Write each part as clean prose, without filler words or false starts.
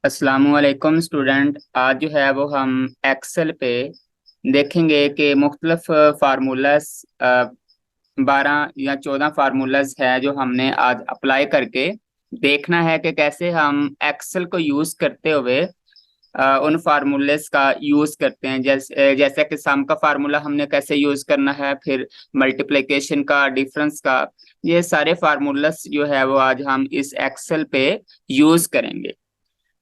अस्सलामुअलैकुम स्टूडेंट। आज जो है वो हम एक्सेल पे देखेंगे कि मुख्तलिफ फार्मूलाज 12 या 14 फार्मूलाज है जो हमने आज अप्लाई करके देखना है कि कैसे हम एक्सेल को यूज़ करते हुए उन फार्मूलेस का यूज़ करते हैं। जैसे कि सम का फार्मूला हमने कैसे यूज़ करना है, फिर मल्टीप्लिकेशन का, डिफरेंस का, ये सारे फार्मूलास जो है वो आज हम इस एक्सेल पे यूज़ करेंगे।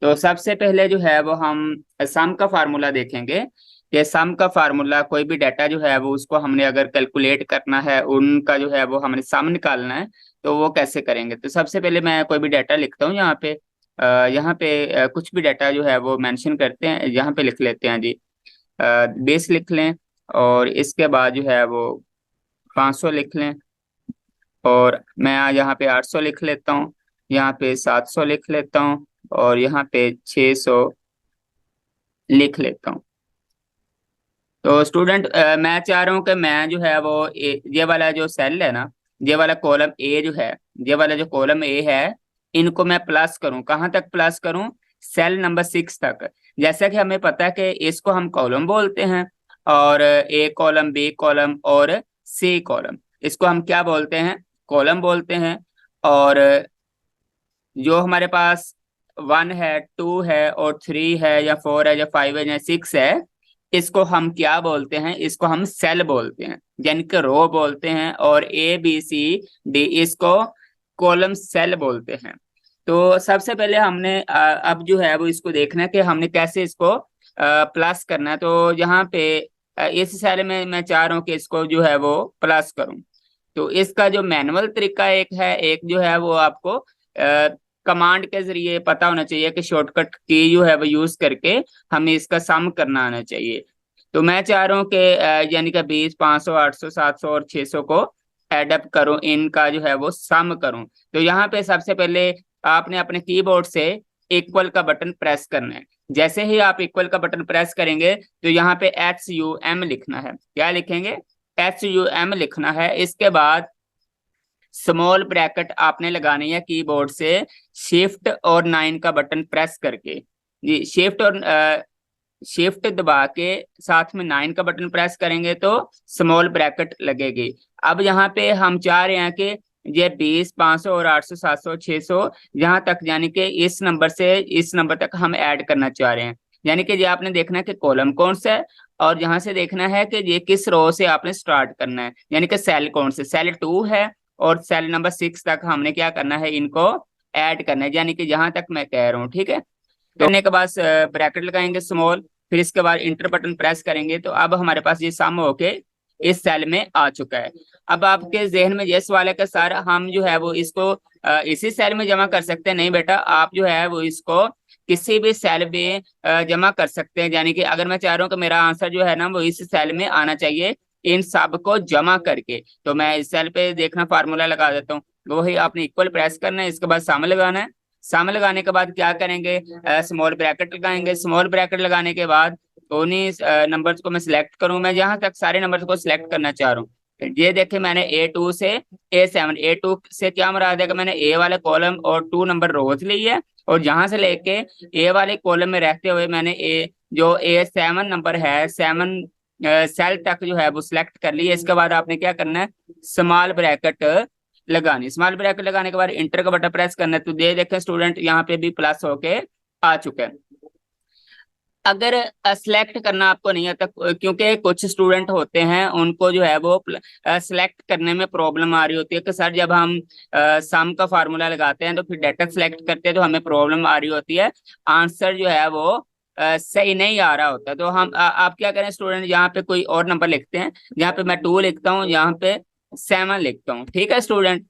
तो सबसे पहले जो है वो हम सम का फार्मूला देखेंगे कि सम का फार्मूला, कोई भी डाटा जो है वो उसको हमने अगर कैलकुलेट करना है, उनका जो है वो हमने सम निकालना है, तो वो कैसे करेंगे। तो सबसे पहले मैं कोई भी डाटा लिखता हूँ यहाँ पे। यहाँ पे कुछ भी डाटा जो है वो मेंशन करते हैं, यहाँ पे लिख लेते हैं जी। 20 लिख लें, और इसके बाद जो है वो 500 लिख लें, और मैं यहाँ पे 800 लिख लेता हूँ, यहाँ पे 700 लिख लेता हूँ, और यहाँ पे 600 लिख लेता हूँ। तो स्टूडेंट, मैं चाह रहा हूँ कि मैं जो है वो ये वाला जो सेल है ना, ये वाला कॉलम ए जो है, ये वाला जो कॉलम ए है, इनको मैं प्लस करूँ। कहाँ तक प्लस करूँ? सेल नंबर 6 तक। जैसा कि हमें पता है कि इसको हम कॉलम बोलते हैं, और ए कॉलम, बी कॉलम और सी कॉलम, इसको हम क्या बोलते हैं? कॉलम बोलते हैं। और जो हमारे पास 1 है, 2 है और 3 है या 4 है या 5 है या 6 है, इसको हम क्या बोलते हैं? इसको हम सेल बोलते हैं, यानी कि रो बोलते हैं। और ए बी सी डी, इसको कॉलम सेल बोलते हैं। तो सबसे पहले हमने अब जो है वो इसको देखना है कि हमने कैसे इसको प्लस करना है। तो यहाँ पे इस सेल में मैं चाह रहा हूँ कि इसको जो है वो प्लस करूँ। तो इसका जो मैनुअल तरीका एक है, एक जो है वो आपको कमांड के जरिए पता होना चाहिए कि शॉर्टकट की जो है वो यूज करके हमें इसका सम करना आना चाहिए। तो मैं चाह रहा हूँ कि यानी कि 20, 500, 800, 700 और 600 को एडअप करूँ, इनका जो है वो सम करूँ। तो यहाँ पे सबसे पहले आपने अपने कीबोर्ड से इक्वल का बटन प्रेस करना है। जैसे ही आप इक्वल का बटन प्रेस करेंगे तो यहाँ पे HUM लिखना है। क्या लिखेंगे? HUM लिखना है। इसके बाद स्मॉल ब्रैकेट आपने लगानी है कीबोर्ड से, शिफ्ट और 9 का बटन प्रेस करके। जी, शिफ्ट दबा के साथ में 9 का बटन प्रेस करेंगे तो स्मॉल ब्रैकेट लगेगी। अब यहाँ पे हम चाह रहे हैं कि ये 20, 500 और 800, 700, 600 यहाँ तक, यानी कि इस नंबर से इस नंबर तक हम ऐड करना चाह रहे हैं। यानी कि ये आपने देखना है कि कॉलम कौन सा है, और यहाँ से देखना है कि ये किस रो से आपने स्टार्ट करना है, यानी कि सेल कौन से, सेल 2 है और सेल नंबर 6 तक हमने क्या करना है, इनको ऐड करना है, यानी कि यहाँ तक मैं कह रहा हूँ। ठीक है। करने के बाद ब्रैकेट लगाएंगे स्मॉल, फिर इसके बाद इंटर बटन प्रेस करेंगे। तो अब हमारे पास ये सम होके इस सेल में आ चुका है। अब आपके जहन में ये सवाल है कि सर हम जो है वो इसको इसी सेल में जमा कर सकते हैं? नहीं बेटा, आप जो है वो इसको किसी भी सेल में जमा कर सकते हैं। यानी कि अगर मैं चाह रहा हूँ कि मेरा आंसर जो है ना वो इस सेल में आना चाहिए, इन सब को जमा करके, तो मैं इस सेल पे देखना फार्मूला लगा देता हूँ। वही आपने इक्वल प्रेस करना है, इसके बाद सम लगाना है। सम लगाने के बाद क्या करेंगे? स्मॉल ब्रैकेट लगाएंगे। स्मॉल ब्रैकेट लगाने के बाद उन्हीं नंबर्स को मैं सिलेक्ट करूं। मैं जहां तक सारे नंबर्स को सिलेक्ट करना चाह रहा हूँ, ये देखे मैंने A2 से A7, A2 से क्या मुराद है कि मैंने ए वाले कॉलम और 2 नंबर रोज ली है, और जहां से लेके ए वाले कॉलम में रहते हुए मैंने ए जो A7 नंबर है, 7 सेल तक जो है वो सिलेक्ट कर लिया। इसके बाद आपने क्या करना है? स्मॉल ब्रैकेट लगानी। स्मॉल ब्रैकेट लगाने के बाद इंटर का बटन प्रेस करना है। तो ये देखें स्टूडेंट, यहाँ पे भी प्लस होके आ चुका है। अगर सिलेक्ट करना आपको नहीं आता, क्योंकि कुछ स्टूडेंट होते हैं उनको जो है वो सिलेक्ट करने में प्रॉब्लम आ रही होती है कि सर जब हम सम का फार्मूला लगाते हैं तो फिर डाटा सिलेक्ट करते हैं तो हमें प्रॉब्लम आ रही होती है, आंसर जो है वो सही नहीं आ रहा होता। तो हम आप क्या करें स्टूडेंट, यहाँ पे कोई और नंबर लिखते हैं। यहाँ पे मैं 2 लिखता हूँ, यहाँ पे 7 लिखता हूँ। ठीक है स्टूडेंट,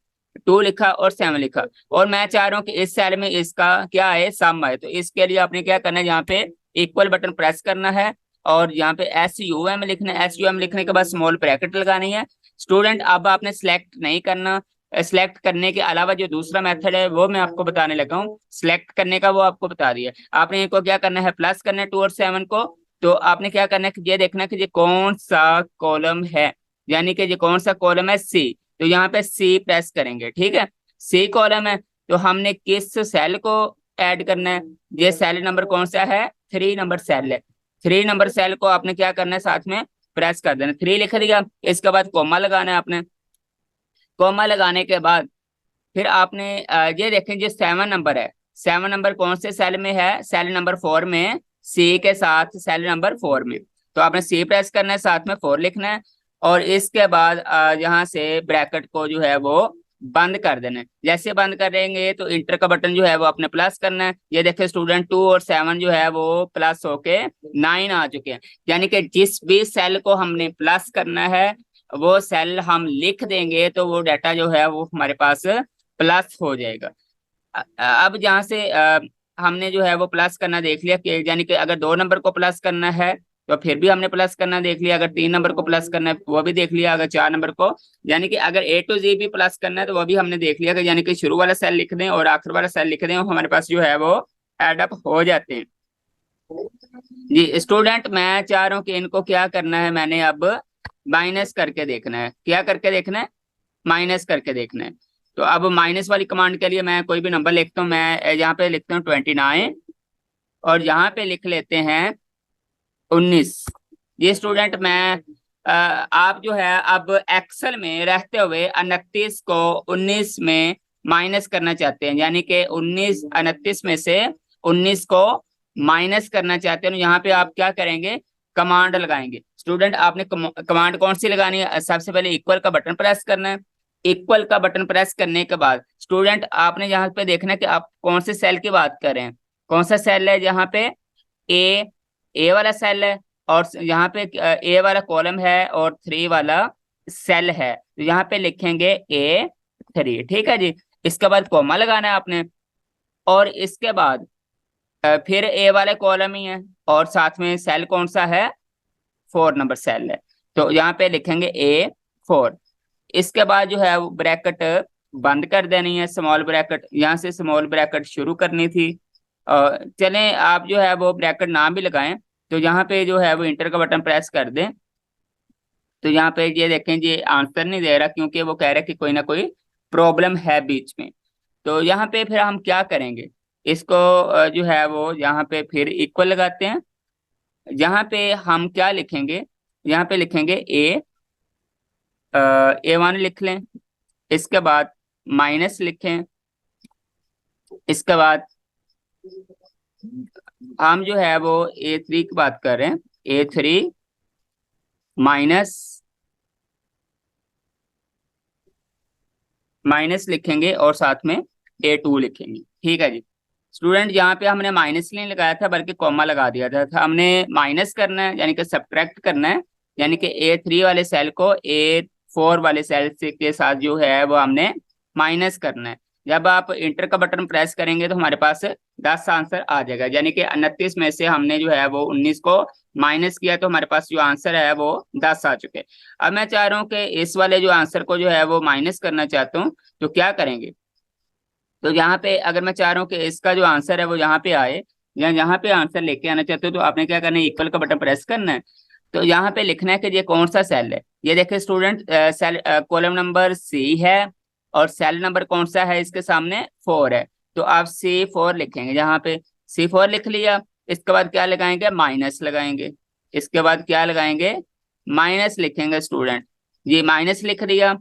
2 लिखा और 7 लिखा, और मैं चाह रहा हूँ कि इस सेल में इसका क्या आए, सम आए। तो इसके लिए आपने क्या करना है, यहाँ पे इक्वल बटन प्रेस करना है, और यहाँ पे SUM लिखना है। SUM लिखने के बाद स्मॉल ब्रैकेट लगानी है। स्टूडेंट, अब आपने सिलेक्ट नहीं करना। सिलेक्ट करने के अलावा जो दूसरा मेथड है वो मैं आपको बताने लगा हूँ। सिलेक्ट करने का वो आपको बता दिया। आपने इनको क्या करना है, प्लस करना है 2 और 7 को। तो आपने क्या करना है कि ये देखना कि ये कौन सा कॉलम है, यानी कि ये कौन सा कॉलम है, सी। तो यहाँ पे सी प्रेस करेंगे। ठीक है, सी कॉलम है। तो हमने किस सेल को ऐड करना है। ये सेल नंबर कौन सा है, 3 नंबर सेल है। 3 नंबर सेल को आपने क्या करना है, साथ में प्रेस कर देना, 3 लिख दिया। इसके बाद कोमा लगाना है आपने। कोमा लगाने के बाद फिर आपने ये देखें जो 7 नंबर है, 7 नंबर कौन से सेल में है, सेल नंबर 4 में, सी के साथ सेल नंबर 4 में। तो आपने सी प्रेस करना है, साथ में 4 लिखना है। और इसके बाद यहाँ से ब्रैकेट को जो है वो बंद कर देना है। जैसे बंद करेंगे तो इंटर का बटन जो है वो आपने प्लस करना है। ये देखिए स्टूडेंट 2 और 7 जो है वो प्लस होके 9 आ चुके हैं। यानी कि जिस भी सेल को हमने प्लस करना है वो सेल हम लिख देंगे तो वो डाटा जो है वो हमारे पास प्लस हो जाएगा। अब जहाँ से हमने जो है वो प्लस करना देख लिया कि यानी कि अगर 2 नंबर को प्लस करना है तो फिर भी हमने प्लस करना देख लिया, अगर 3 नंबर को प्लस करना है वो भी देख लिया, अगर 4 नंबर को, यानी कि अगर ए टू जी भी प्लस करना है तो वो भी हमने देख लिया कि यानी कि शुरू वाला सेल लिख दें और आखिर वाला सेल लिख दें, और हमारे पास जो है वो एडअप हो जाते हैं। जी स्टूडेंट, मैं चाह रहा हूँ कि इनको क्या करना है, मैंने अब माइनस करके देखना है। क्या करके देखना है, माइनस करके देखना है। तो अब माइनस वाली कमांड के लिए मैं कोई भी नंबर लिखता हूँ। मैं यहाँ पे लिखता हूँ 29 और यहाँ पे लिख लेते हैं 19। ये स्टूडेंट मैं आप जो है अब एक्सेल में रहते हुए 29 को 19 में माइनस करना चाहते हैं, यानी कि 29 में से 19 को माइनस करना चाहते हैं। यहाँ पे आप क्या करेंगे, कमांड लगाएंगे। स्टूडेंट आपने कमांड कौन सी लगानी है, सबसे पहले इक्वल का बटन प्रेस करना है। इक्वल का बटन प्रेस करने के बाद स्टूडेंट आपने यहाँ पे देखना है कि आप कौन से सेल की बात कर रहे हैं। कौन सा सेल है, यहाँ पे ए, ए वाला सेल है, और यहाँ पे ए वाला कॉलम है और 3 वाला सेल है, तो यहाँ पे लिखेंगे A3। ठीक है जी। इसके बाद कोमा लगाना है आपने, और इसके बाद फिर ए वाले कॉलम ही है और साथ में सेल कौन सा है, 4 नंबर सेल है, तो यहाँ पे लिखेंगे A4। इसके बाद जो है वो ब्रैकेट बंद कर देनी है, स्मॉल ब्रैकेट, यहाँ से स्मॉल ब्रैकेट शुरू करनी थी। चलें आप जो है वो ब्रैकेट ना भी लगाएं, तो यहाँ पे जो है वो इंटर का बटन प्रेस कर दें। तो यहाँ पे ये देखें, ये आंसर नहीं दे रहा क्योंकि वो कह रहा है कि कोई ना कोई प्रॉब्लम है बीच में। तो यहाँ पे फिर हम क्या करेंगे, इसको जो है वो यहाँ पे फिर इक्वल लगाते हैं। यहाँ पे हम क्या लिखेंगे, यहाँ पे लिखेंगे A1 लिख लें। इसके बाद माइनस लिखें। इसके बाद हम जो है वो A3 की बात कर रहे हैं, A3 माइनस माइनस लिखेंगे और साथ में A2 लिखेंगे। ठीक है जी। स्टूडेंट यहाँ पे हमने माइनस नहीं लगाया था बल्कि कॉमा लगा दिया था, हमने माइनस करना है यानी कि सब्ट्रैक्ट करना है, यानी कि A3 वाले सेल को A4 वाले सेल से के साथ जो है वो हमने माइनस करना है। जब आप इंटर का बटन प्रेस करेंगे तो हमारे पास 10 आंसर आ जाएगा, यानी कि 29 में से हमने जो है वो 19 को माइनस किया तो हमारे पास जो आंसर है वो 10 आ चुके हैं। अब मैं चाह रहा हूँ कि इस वाले जो आंसर को जो है वो माइनस करना चाहता हूँ, तो क्या करेंगे, तो यहाँ पे अगर मैं चाह रहा हूँ कि इसका जो आंसर है वो यहाँ पे आए, या यहाँ पे आंसर लेके आना चाहते हो, तो आपने क्या करना है, इक्वल का बटन प्रेस करना है। तो यहाँ पे लिखना है कि ये कौन सा सेल है। ये देखिए student, cell column number C है और सेल नंबर कौन सा है इसके सामने, 4 है, तो आप C4 लिखेंगे। यहाँ पे C4 लिख लिया। इसके बाद क्या लगाएंगे, माइनस लगाएंगे। इसके बाद क्या लगाएंगे, माइनस लिखेंगे स्टूडेंट। ये माइनस लिख दिया।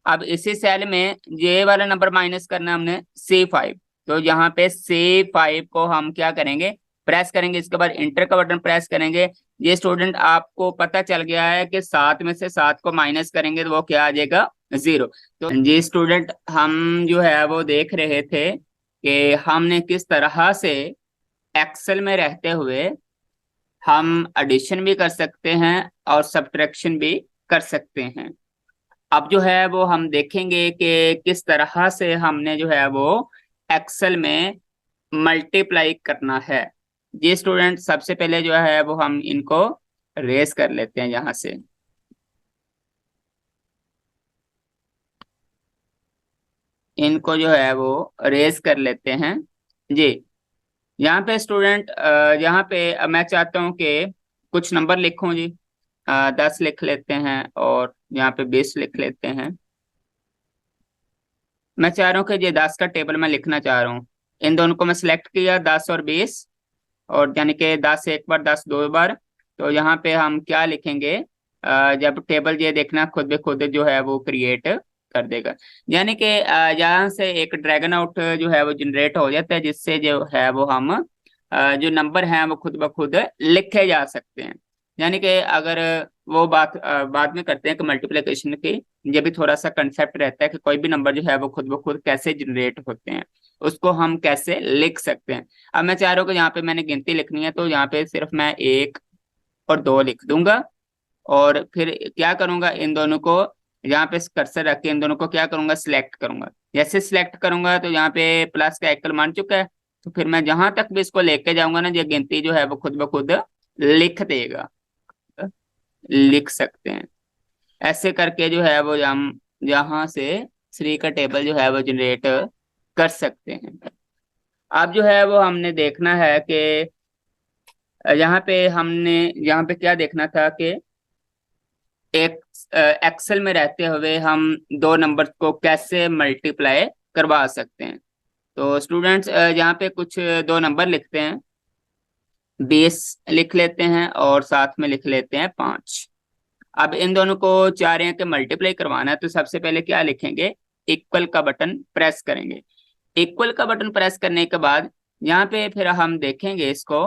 अब इसी सेल में ये वाला नंबर माइनस करना है हमने, C5, तो यहाँ पे C5 को हम क्या करेंगे, प्रेस करेंगे। इसके बाद इंटर का बटन प्रेस करेंगे। ये स्टूडेंट आपको पता चल गया है कि 7 में से 7 को माइनस करेंगे तो वो क्या आ जाएगा, 0। तो जी स्टूडेंट, हम जो है वो देख रहे थे कि हमने किस तरह से एक्सेल में रहते हुए हम एडिशन भी कर सकते हैं और सब्ट्रैक्शन भी कर सकते हैं। अब जो है वो हम देखेंगे कि किस तरह से हमने जो है वो एक्सेल में मल्टीप्लाई करना है। ये स्टूडेंट, सबसे पहले जो है वो हम इनको रेस कर लेते हैं यहाँ से। इनको जो है वो रेस कर लेते हैं जी। यहाँ पे स्टूडेंट, यहाँ पे मैं चाहता हूँ कि कुछ नंबर लिखूं जी। 10 लिख लेते हैं और यहाँ पे 20 लिख लेते हैं। मैं चाह रहा हूँ कि ये 10 का टेबल मैं लिखना चाह रहा हूँ। इन दोनों को मैं सिलेक्ट किया 10 और 20, और यानी कि 10 एक बार 10 दो बार। तो यहाँ पे हम क्या लिखेंगे, जब टेबल ये देखना खुद ब खुद जो है वो क्रिएट कर देगा, यानी कि यहाँ से एक ड्रैगन आउट जो है वो जनरेट हो जाता है, जिससे जो है वो हम जो नंबर हैं वो खुद ब खुद लिखे जा सकते हैं। यानी कि अगर वो बात बाद में करते हैं कि मल्टीप्लिकेशन की, ये भी थोड़ा सा कंसेप्ट रहता है कि कोई भी नंबर जो है वो खुद ब खुद कैसे जनरेट होते हैं, उसको हम कैसे लिख सकते हैं। अब मैं चाह रहा हूँ कि यहाँ पे मैंने गिनती लिखनी है, तो यहाँ पे सिर्फ मैं 1 और 2 लिख दूंगा, और फिर क्या करूंगा, इन दोनों को यहाँ पे कर्सर रख के इन दोनों को क्या करूंगा, सिलेक्ट करूंगा। जैसे सिलेक्ट करूंगा तो यहाँ पे प्लस का आइकन मान चुका है, तो फिर मैं जहां तक भी इसको लेके जाऊंगा ना, ये गिनती जो है वो खुद ब खुद लिख देगा, लिख सकते हैं। ऐसे करके जो है वो हम यहाँ से श्री का टेबल जो है वो जनरेट कर सकते हैं। अब जो है वो हमने देखना है कि यहाँ पे क्या देखना था कि एक एक्सेल में रहते हुए हम दो नंबर को कैसे मल्टीप्लाई करवा सकते हैं। तो स्टूडेंट्स यहाँ पे कुछ दो नंबर लिखते हैं, 20 लिख लेते हैं और साथ में लिख लेते हैं 5। अब इन दोनों को चाह रहे हैं कि मल्टीप्लाई करवाना है, तो सबसे पहले क्या लिखेंगे, इक्वल का बटन प्रेस करेंगे। इक्वल का बटन प्रेस करने के बाद यहाँ पे फिर हम देखेंगे इसको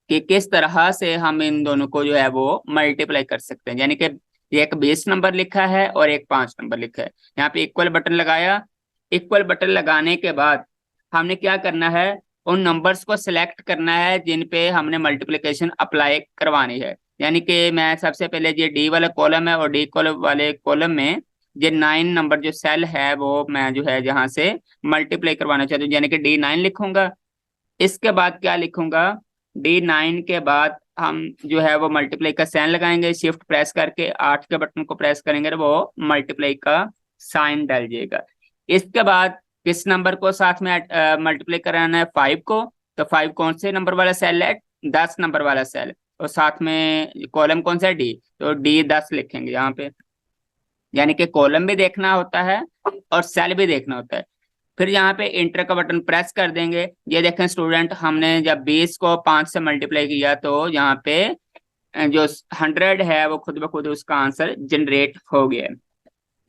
कि किस तरह से हम इन दोनों को जो है वो मल्टीप्लाई कर सकते हैं। यानी कि ये एक 20 नंबर लिखा है और एक 5 नंबर लिखा है, यहाँ पे इक्वल बटन लगाया। इक्वल बटन लगाने के बाद हमने क्या करना है, उन नंबर्स को सिलेक्ट करना है जिन पे हमने मल्टीप्लिकेशन अप्लाई करवानी है। यानी कि मैं सबसे पहले ये डी वाला कॉलम है, और डी कॉलम वाले कॉलम में ये 9 नंबर जो सेल है वो मैं जो है जहां से मल्टीप्लाई करवाना चाहता हूँ, यानी कि D9 लिखूंगा। इसके बाद क्या लिखूंगा, D9 के बाद हम जो है वो मल्टीप्लाई का साइन लगाएंगे, शिफ्ट प्रेस करके 8 के बटन को प्रेस करेंगे तो वो मल्टीप्लाई का साइन डाल जाएगा। इसके बाद किस नंबर को साथ में मल्टीप्लाई कराना है, 5 को। तो 5 कौन से नंबर वाला सेल है, 10 नंबर वाला सेल, और साथ में कॉलम कौन सा है, D, तो D10 लिखेंगे यहाँ पे। यानी कि कॉलम भी देखना होता है और सेल भी देखना होता है। फिर यहाँ पे इंटर का बटन प्रेस कर देंगे। ये देखें स्टूडेंट, हमने जब 20 को 5 से मल्टीप्लाई किया तो यहाँ पे जो 100 है वो खुद ब खुद उसका आंसर जनरेट हो गया।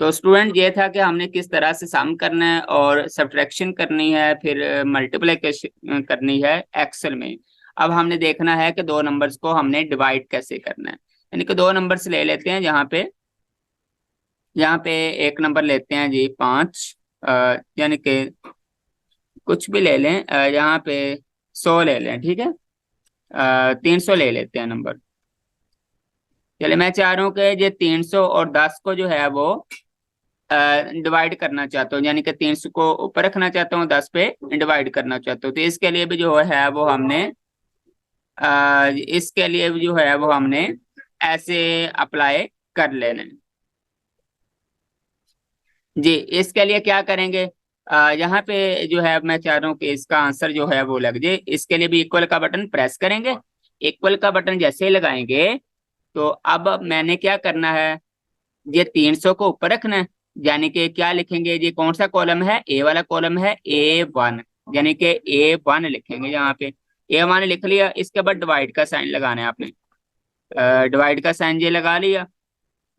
तो स्टूडेंट ये था कि हमने किस तरह से सम करना है और सब्ट्रैक्शन करनी है, फिर मल्टीप्लिकेशन करनी है एक्सेल में। अब हमने देखना है कि दो नंबर्स को हमने डिवाइड कैसे करना है। यानी कि दो नंबर्स ले लेते हैं, यहाँ पे एक नंबर लेते हैं जी 5, यानी कि कुछ भी ले लें, यहाँ पे 100 ले लें, ठीक है, 300 ले लेते हैं नंबर। चलिए, मैं चाह रहा हूँ कि ये 300 और 10 को जो है वो डिवाइड करना चाहता हूँ, यानी कि 300 को ऊपर रखना चाहता हूँ, 10 पे डिवाइड करना चाहता हूँ। तो इसके लिए भी जो है वो हमने इसके लिए भी जो है वो हमने ऐसे अप्लाई कर लेना है जी। इसके लिए क्या करेंगे, यहाँ पे जो है मैं चाह रहा हूँ कि इसका आंसर जो है वो लग जाए। इसके लिए भी इक्वल का बटन प्रेस करेंगे। इक्वल का बटन जैसे ही लगाएंगे तो अब मैंने क्या करना है, ये 300 को ऊपर रखना है। यानी कि क्या लिखेंगे, ये कौन सा कॉलम है, ए वाला कॉलम है, A1, यानी कि A1 लिखेंगे यहाँ पे। A1 लिख लिया। इसके बाद डिवाइड का साइन लगाना है आपने, डिवाइड का साइन ये लगा लिया।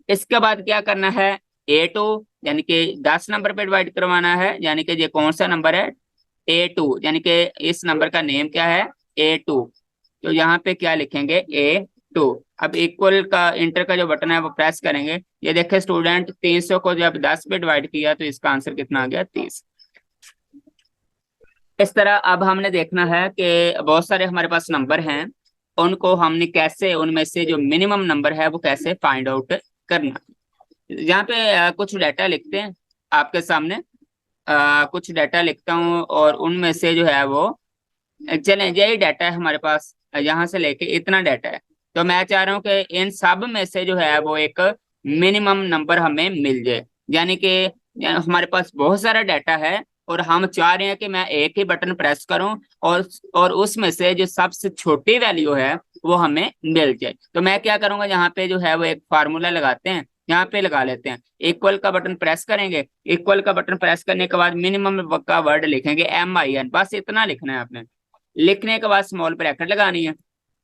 इसके बाद क्या करना है, A2, यानी कि 10 नंबर पे डिवाइड करवाना है। यानी कि ये कौन सा नंबर है, A2, यानी कि इस नंबर का नेम क्या है, A2। तो यहाँ पे क्या लिखेंगे, A2। अब इक्वल का इंटर का जो बटन है वो प्रेस करेंगे। ये देखे स्टूडेंट, 300 को जब 10 पे डिवाइड किया तो इसका आंसर कितना आ गया, 30। इस तरह अब हमने देखना है कि बहुत सारे हमारे पास नंबर हैं, उनको हमने कैसे, उनमें से जो मिनिमम नंबर है वो कैसे फाइंड आउट करना। यहाँ पे कुछ डाटा लिखते हैं आपके सामने, कुछ डाटा लिखता हूँ और उनमें से जो है वो, चलें यही डाटा है हमारे पास, यहाँ से लेके इतना डाटा है। तो मैं चाह रहा हूँ कि इन सब में से जो है वो एक मिनिमम नंबर हमें मिल जाए। यानी कि हमारे पास बहुत सारा डाटा है और हम चाह रहे हैं कि मैं एक ही बटन प्रेस करूं और उसमें से जो सबसे छोटी वैल्यू है वो हमें मिल जाए। तो मैं क्या करूंगा, यहाँ पे जो है वो एक फार्मूला लगाते हैं। यहाँ पे लगा लेते हैं। इक्वल का बटन प्रेस करेंगे, इक्वल का बटन प्रेस करने के बाद मिनिमम का वर्ड लिखेंगे MIN, बस इतना लिखना है आपने। लिखने के बाद स्मॉल ब्रैकेट लगानी है।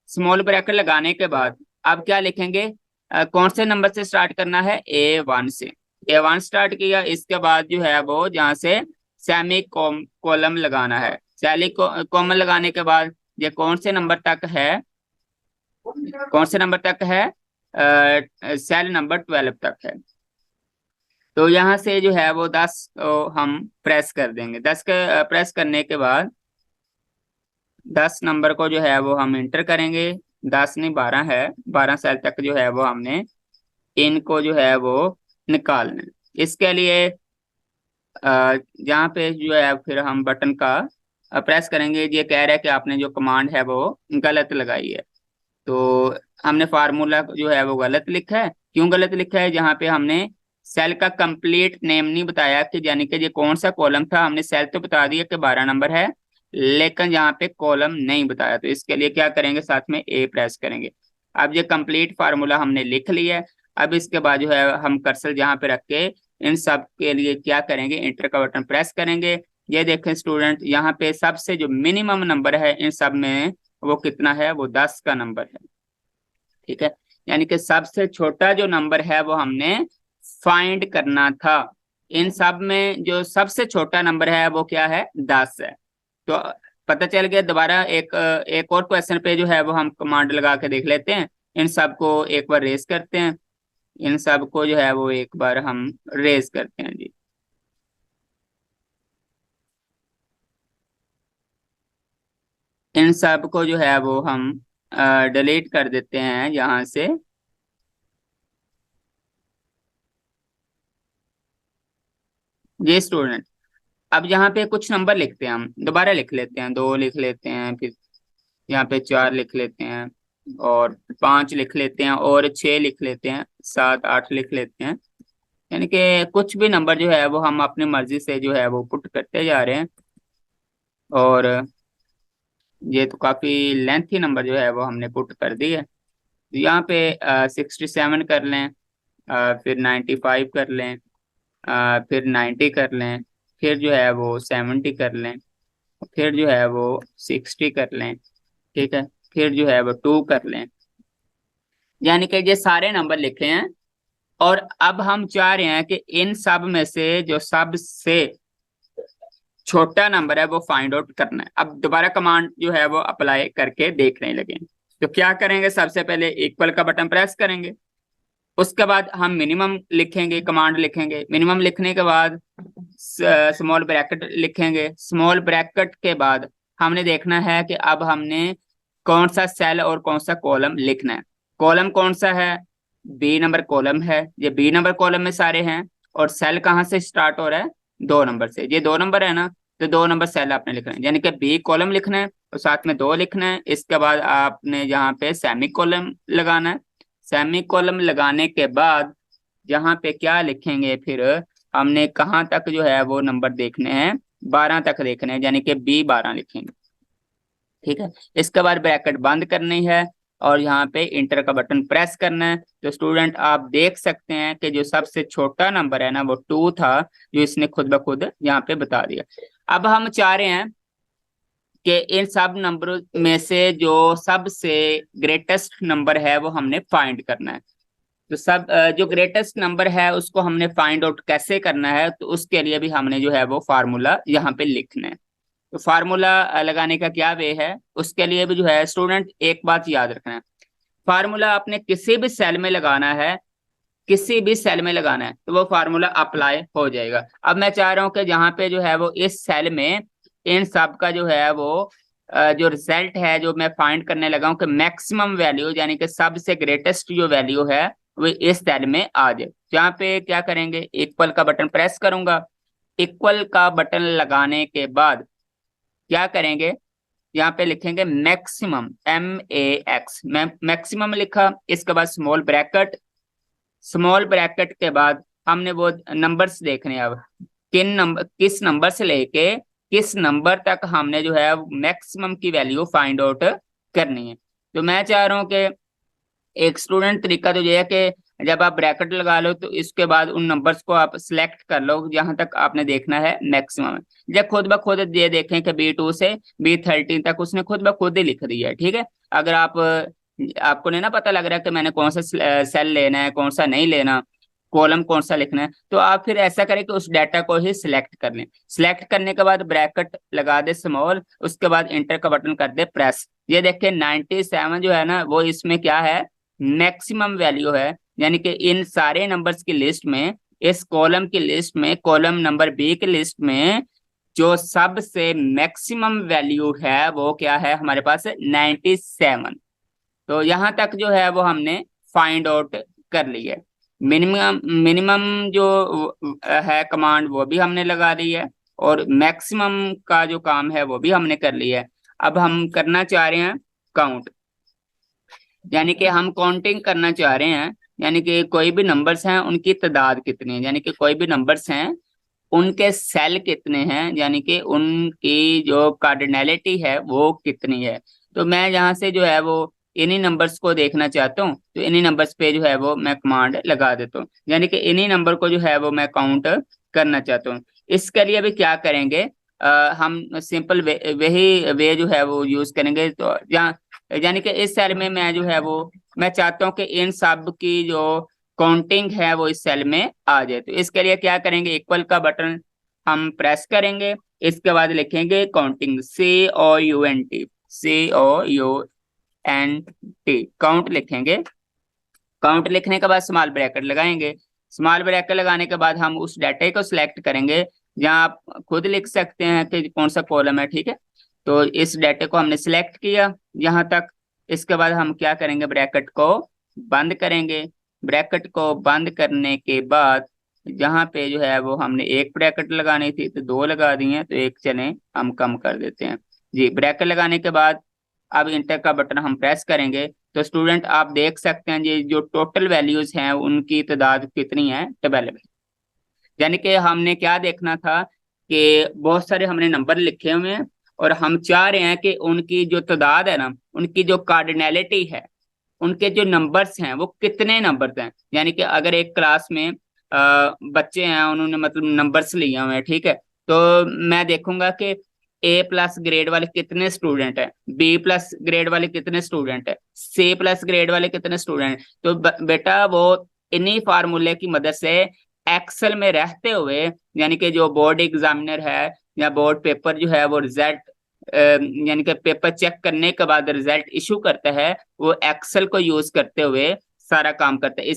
स्मॉल ब्रैकेट लगाने के बाद अब क्या लिखेंगे, कौन से नंबर से स्टार्ट करना है, A1 से। A1 स्टार्ट किया, इसके बाद जो है वो जहाँ से सेमी कॉलम लगाना है। सेमी कॉलम लगाने के बाद ये कौन से नंबर तक है, कौन से नंबर तक है, सेल नंबर 12 तक है। तो यहाँ से जो है वो 10 हम प्रेस कर देंगे। 10 के प्रेस करने के बाद 10 नंबर को जो है वो हम इंटर करेंगे। 10 नहीं 12 है, 12 सेल तक जो है वो हमने इनको जो है वो निकालना है। इसके लिए जहाँ पे जो है फिर हम बटन का प्रेस करेंगे। ये कह रहा है कि आपने जो कमांड है वो गलत लगाई है, तो हमने फार्मूला जो है वो गलत लिखा है। क्यों गलत लिखा है, जहाँ पे हमने सेल का कंप्लीट नेम नहीं बताया कि यानी कि ये कौन सा कॉलम था। हमने सेल तो बता दिया कि 12 नंबर है, लेकिन यहाँ पे कॉलम नहीं बताया। तो इसके लिए क्या करेंगे, साथ में A प्रेस करेंगे। अब ये कंप्लीट फार्मूला हमने लिख लिया है। अब इसके बाद जो है हम कर्सर जहाँ पे रख के इन सब के लिए क्या करेंगे, इंटर का बटन प्रेस करेंगे। ये देखें स्टूडेंट, यहाँ पे सबसे जो मिनिमम नंबर है इन सब में वो कितना है, वो 10 का नंबर है। ठीक है, यानी कि सबसे छोटा जो नंबर है वो हमने फाइंड करना था। इन सब में जो सबसे छोटा नंबर है वो क्या है, 10 है। तो पता चल गया। दोबारा एक और क्वेश्चन पे जो है वो हम कमांड लगा के देख लेते हैं। इन सब को एक बार रेस करते हैं, इन सब को जो है वो एक बार हम रेस करते हैं जी। इन सब को जो है वो हम डिलीट कर देते हैं यहाँ से। जी स्टूडेंट, अब यहाँ पे कुछ नंबर लिखते हैं, हम दोबारा लिख लेते हैं। 2 लिख लेते हैं, फिर यहाँ पे 4 लिख लेते हैं, और 5 लिख लेते हैं, और 6 लिख लेते हैं, 7 8 लिख लेते हैं। यानी कि कुछ भी नंबर जो है वो हम अपनी मर्जी से जो है वो पुट करते जा रहे हैं। और ये तो काफी लेंथी नंबर जो है वो हमने पुट कर दी है। यहाँ पे 67 कर लें, फिर 95 कर लें, फिर 90 कर लें, फिर जो है वो 70 कर लें, फिर जो है वो 60 कर लें। ठीक है, फिर जो है वो 2 कर लें। यानी कि ये सारे नंबर लिखे हैं। और अब हम चाह रहे हैं कि इन सब में से जो सबसे छोटा नंबर है वो फाइंड आउट करना है। अब दोबारा कमांड जो है वो अप्लाई करके देखने लगे। तो क्या करेंगे, सबसे पहले इक्वल का बटन प्रेस करेंगे। उसके बाद हम मिनिमम लिखेंगे, कमांड लिखेंगे। मिनिमम लिखने के बाद स्मॉल ब्रैकेट लिखेंगे। स्मॉल ब्रैकेट के बाद हमने देखना है कि अब हमने कौन सा सेल और कौन सा कॉलम लिखना है। कॉलम कौन सा है, B नंबर कॉलम है। ये B नंबर कॉलम में सारे हैं। और सेल कहाँ से स्टार्ट हो रहा है, 2 नंबर से। ये 2 नंबर है ना, तो 2 नंबर सेल आपने लिखना है, यानी कि B कॉलम लिखना है और साथ में 2 लिखना है। इसके बाद आपने यहाँ पे सेमी कॉलम लगाना है। सेमी कॉलम लगाने के बाद यहाँ पे क्या लिखेंगे, फिर हमने कहाँ तक जो है वो नंबर देखने हैं, 12 तक देखने हैं, यानी कि B12 लिखेंगे। ठीक है, इसके बाद ब्रैकेट बंद करनी है और यहाँ पे इंटर का बटन प्रेस करना है। तो स्टूडेंट आप देख सकते हैं कि जो सबसे छोटा नंबर है ना वो 2 था, जो इसने खुद ब खुद यहाँ पे बता दिया। अब हम चाह रहे हैं कि इन सब नंबरों में से जो सबसे ग्रेटेस्ट नंबर है वो हमने फाइंड करना है। तो जो ग्रेटेस्ट नंबर है उसको हमने फाइंड आउट कैसे करना है, तो उसके लिए भी हमने जो है वो फार्मूला यहाँ पे लिखना है। तो फार्मूला लगाने का क्या वे है, उसके लिए भी जो है स्टूडेंट एक बात याद रखना है। फार्मूला आपने किसी भी सेल में लगाना है, किसी भी सेल में लगाना है, तो वो फार्मूला अप्लाई हो जाएगा। अब मैं चाह रहा हूँ कि जहाँ पे जो है वो इस सेल में इन सब का जो है वो जो रिजल्ट है जो मैं फाइंड करने लगा हूँ कि मैक्सिमम वैल्यू, यानी कि सबसे ग्रेटेस्ट जो वैल्यू है वो इस सेल में आ जाए। यहाँ पे क्या करेंगे, इक्वल का बटन प्रेस करूंगा। इक्वल का बटन लगाने के बाद क्या करेंगे, यहाँ पे लिखेंगे मैक्सिमम, MAX, मैक्सिमम लिखा। इसके बाद स्मॉल ब्रैकेट, स्मॉल ब्रैकेट के बाद हमने वो नंबर्स देखने हैं। अब किस नंबर से लेके किस नंबर तक हमने जो है मैक्सिमम की वैल्यू फाइंड आउट करनी है। तो मैं चाह रहा हूँ कि एक स्टूडेंट तरीका तो ये है कि जब आप ब्रैकेट लगा लो तो इसके बाद उन नंबर्स को आप सिलेक्ट कर लो जहां तक आपने देखना है मैक्सिमम। जब खुद ब खुद ये देखें कि B2 से B13 तक उसने खुद ब खुद ही लिख दिया है, ठीक है। अगर आपको नहीं ना पता लग रहा है कि मैंने कौन सा सेल लेना है कौन सा नहीं लेना, कॉलम कौन सा लिखना है, तो आप फिर ऐसा करें कि उस डाटा को ही सिलेक्ट कर लें। सिलेक्ट करने के बाद ब्रैकेट लगा दे स्मॉल, उसके बाद इंटर का बटन कर दे प्रेस। ये देखिए 97 जो है ना वो इसमें क्या है, मैक्सिमम वैल्यू है। यानी कि इन सारे नंबर्स की लिस्ट में, इस कॉलम की लिस्ट में, कॉलम नंबर बी की लिस्ट में जो सबसे मैक्सिमम वैल्यू है वो क्या है हमारे पास, 97। तो यहाँ तक जो है वो हमने फाइंड आउट कर ली है। मिनिमम मिनिमम जो है कमांड वो भी हमने लगा दी है, और मैक्सिमम का जो काम है वो भी हमने कर लिया है। अब हम करना चाह रहे हैं काउंट, यानी कि हम काउंटिंग करना चाह रहे हैं। यानी कि कोई भी नंबर्स हैं उनकी तादाद कितनी है, यानी कि कोई भी नंबर्स हैं उनके सेल कितने हैं, यानी कि उनकी जो कार्डिनैलिटी है वो कितनी है। तो मैं यहाँ से जो है वो इन्हीं नंबर्स को देखना चाहता हूँ, तो इन्हीं नंबर्स पे जो है वो मैं कमांड लगा देता हूँ, यानी कि इन्हीं नंबर को जो है वो मैं काउंट करना चाहता हूँ। इसके लिए भी क्या करेंगे, हम सिंपल वही वे जो है वो यूज करेंगे। तो यहाँ यानी कि इस सेल में मैं जो है वो मैं चाहता हूँ कि इन सब की जो काउंटिंग है वो इस सेल में आ जाए। तो इसके लिए क्या करेंगे, इक्वल का बटन हम प्रेस करेंगे, इसके बाद लिखेंगे काउंटिंग, COUNT काउंट लिखेंगे। काउंट लिखने के बाद स्मॉल ब्रैकेट लगाएंगे। स्मॉल ब्रैकेट लगाने के बाद हम उस डाटा को सिलेक्ट करेंगे, जहां आप खुद लिख सकते हैं कि कौन सा कॉलम है, ठीक है। तो इस डाटा को हमने सिलेक्ट किया यहाँ तक। इसके बाद हम क्या करेंगे, ब्रैकेट को बंद करेंगे। ब्रैकेट को बंद करने के बाद जहाँ पे जो है वो हमने एक ब्रैकेट लगानी थी तो दो लगा दी हैं, तो एक चले हम कम कर देते हैं जी। ब्रैकेट लगाने के बाद अब इंटर का बटन हम प्रेस करेंगे, तो स्टूडेंट आप देख सकते हैं ये जो टोटल वैल्यूज हैं उनकी तादाद कितनी है, 12। यानी कि हमने क्या देखना था कि बहुत सारे हमने नंबर लिखे हुए हैं और हम चाह रहे हैं कि उनकी जो तादाद है ना, उनकी जो कार्डिनैलिटी है, उनके जो नंबर्स हैं वो कितने नंबर्स हैं। यानी कि अगर एक क्लास में बच्चे हैं उन्होंने मतलब नंबर्स लिए हुए हैं, ठीक है, तो मैं देखूंगा कि A+ ग्रेड वाले कितने स्टूडेंट है, B+ ग्रेड वाले कितने स्टूडेंट है, C+ ग्रेड वाले कितने स्टूडेंट। तो बेटा वो इन्हीं फार्मूले की मदद से एक्सेल में रहते हुए, यानी कि जो बोर्ड एग्जामिनर है या बोर्ड पेपर जो है वो रिजल्ट यानी कि पेपर चेक करने के बाद रिजल्ट इशू करता है, वो एक्सेल को यूज करते हुए सारा काम करता है। इस